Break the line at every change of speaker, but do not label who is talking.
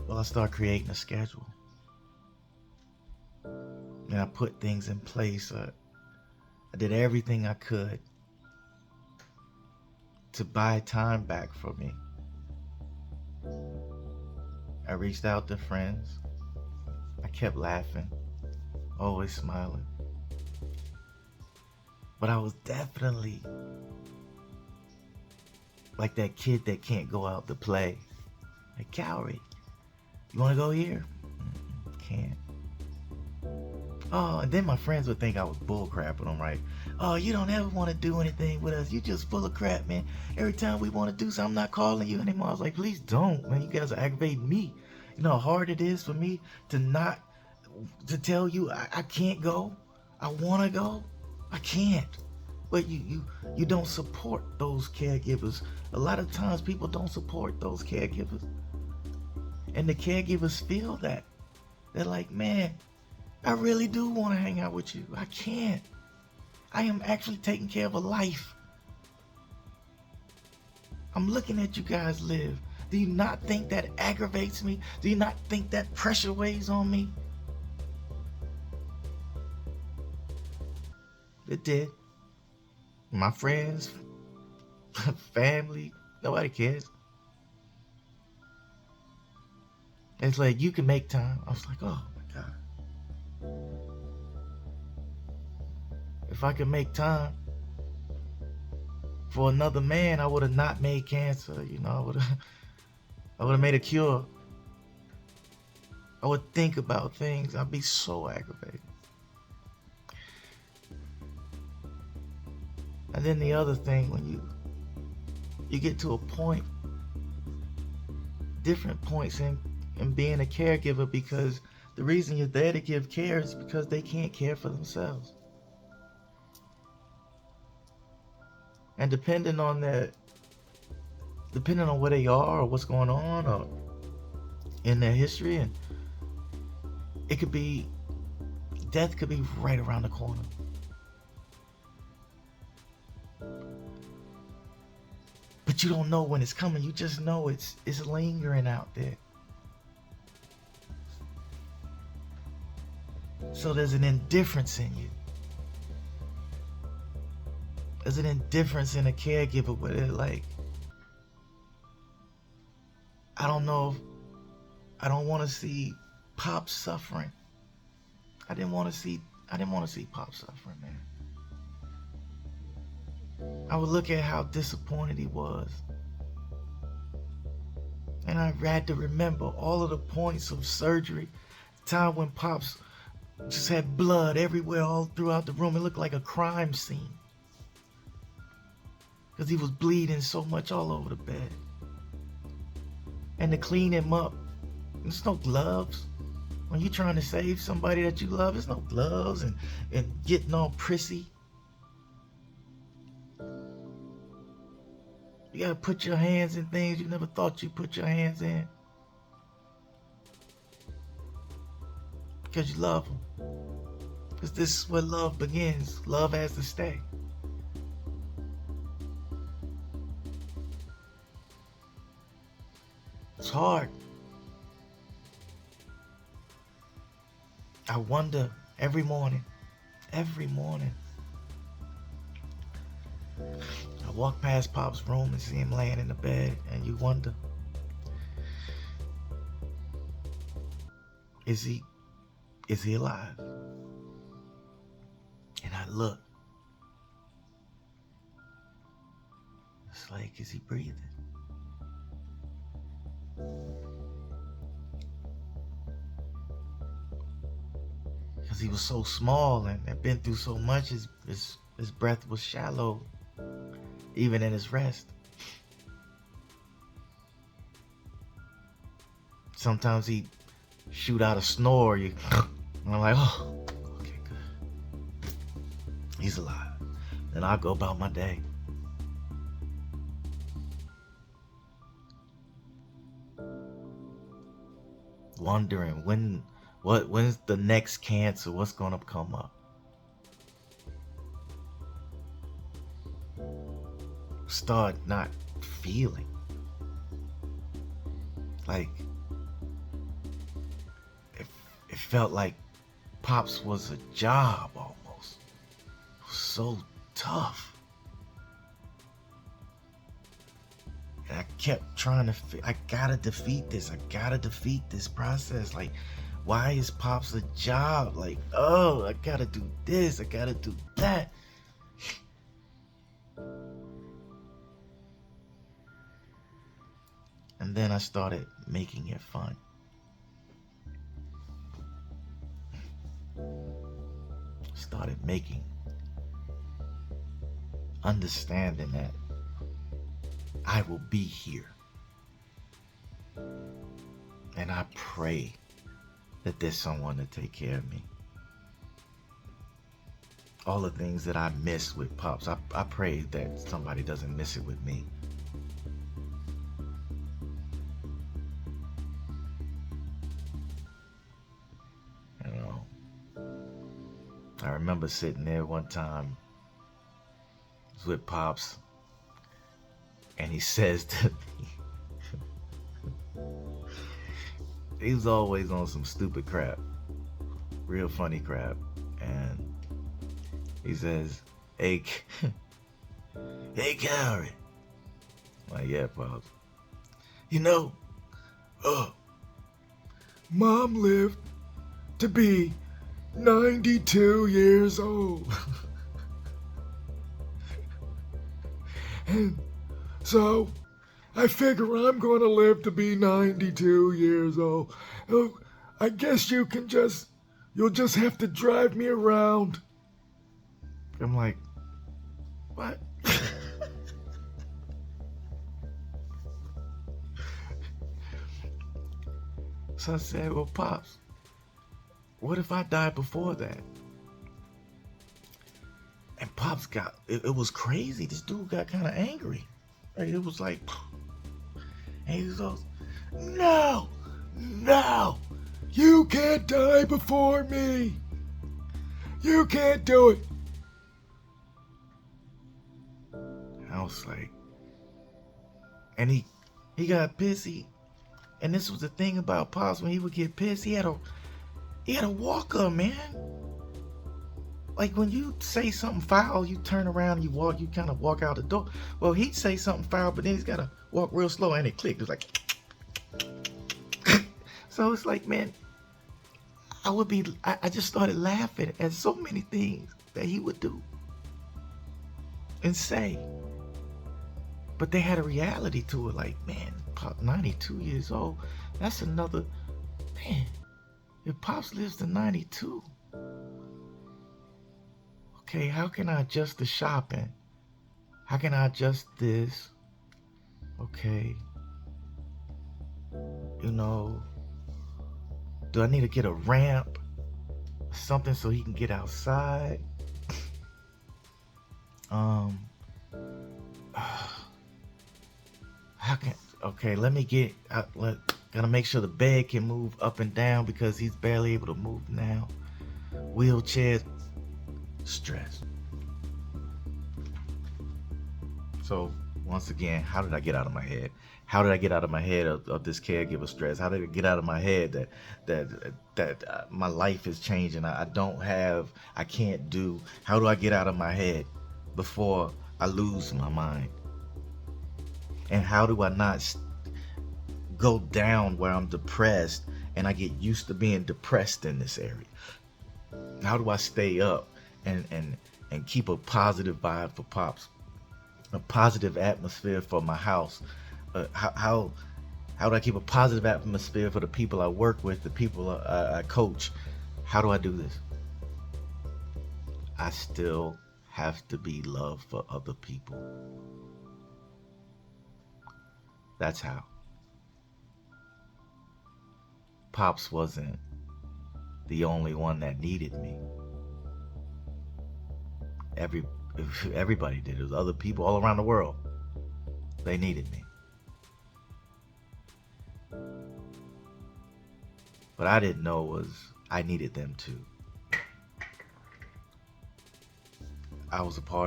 Well, I started creating a schedule. And I put things in place. I did everything I could to buy time back for me. I reached out to friends. I kept laughing, always smiling. But I was definitely like that kid that can't go out to play. Like, Kauri, you want to go here? Can't. Oh, and then my friends would think I was bullcrapping them, right? Oh, you don't ever want to do anything with us. You just full of crap, man. Every time we want to do something, I'm not calling you anymore. I was like, please don't, man. You guys are aggravating me. You know how hard it is for me to tell you I can't go. I want to go. I can't. But you don't support those caregivers. A lot of times people don't support those caregivers. And the caregivers feel that. They're like, man, I really do want to hang out with you. I can't. I am actually taking care of a life. I'm looking at you guys live. Do you not think that aggravates me? Do you not think that pressure weighs on me? It did. My friends, family, nobody cares. It's like, you can make time. I was like, oh my God. If I could make time for another man, I would have not made cancer. You know, I would have made a cure. I would think about things. I'd be so aggravated. And then the other thing, when you get to a point, different points in being a caregiver, because the reason you're there to give care is because they can't care for themselves. And depending on where they are or what's going on or in their history, and death could be right around the corner. But you don't know when it's coming. You just know it's lingering out there. So there's an indifference in you. There's an indifference in a caregiver where they're like, I don't want to see Pop suffering. I didn't want to see Pop suffering, man. I would look at how disappointed he was. And I had to remember all of the points of surgery. The time when Pops just had blood everywhere all throughout the room. It looked like a crime scene. Because he was bleeding so much all over the bed. And to clean him up, there's no gloves. When you're trying to save somebody that you love, there's no gloves and getting all prissy. You gotta put your hands in things you never thought you'd put your hands in. Because you love them. Because this is where love begins. Love has to stay. It's hard. I wonder every morning. I walk past Pop's room and see him laying in the bed, and you wonder, is he alive? And I look. It's like, is he breathing? Because he was so small and had been through so much, his breath was shallow, even in his rest. Sometimes he'd shoot out a snore, and I'm like, oh, okay, good. He's alive. Then I'll go about my day. Wondering when's the next cancer, what's gonna come up. Start not feeling like felt like Pops was a job almost. It was so tough. And I kept trying to, I gotta defeat this. I gotta defeat this process. Like, why is Pops a job? Like, oh, I gotta do this. I gotta do that. And then I started making it fun. Started understanding that I will be here. And I pray that there's someone to take care of me. All the things that I missed with Pops, I pray that somebody doesn't miss it with me. You know, I remember sitting there one time, I was with Pops, and he says to me, he was always on some stupid crap, real funny crap, and he says, hey Kauri. I'm like, yeah, Pops. You know, Mom lived to be 92 years old. And so I figure I'm going to live to be 92 years old. I guess you'll just have to drive me around. I'm like, what? So I said, well, Pops, what if I die before that? And Pops it was crazy. This dude got kind of angry. Like, it was like, and he goes, no, you can't die before me. You can't do it. I was like, and he got pissy. And this was the thing about Pops, when he would get pissed, he had a walker, man. Like, when you say something foul, you turn around, you kind of walk out the door. Well, he'd say something foul, but then he's got to walk real slow, and it clicked. It was like, so it's like, man, I just started laughing at so many things that he would do and say. But they had a reality to it, like, man, Pop 92 years old, that's another, man, if Pops lives to 92, okay, how can I adjust the shopping? How can I adjust this? Okay, you know, do I need to get a ramp, something so he can get outside? Gotta make sure the bed can move up and down because he's barely able to move now. Wheelchair, stress. So once again, how did I get out of my head? How did I get out of my head of this caregiver stress? How did it get out of my head that my life is changing? I can't do. How do I get out of my head before I lose my mind? And how do I not go down where I'm depressed and I get used to being depressed in this area? How do I stay up and keep a positive vibe for Pops, a positive atmosphere for my house? How do I keep a positive atmosphere for the people I work with, the people I coach? How do I do this? I still have to be love for other people. That's how. Pops wasn't the only one that needed me. Everybody did. There was other people all around the world. They needed me. What I didn't know was I needed them too. I was a part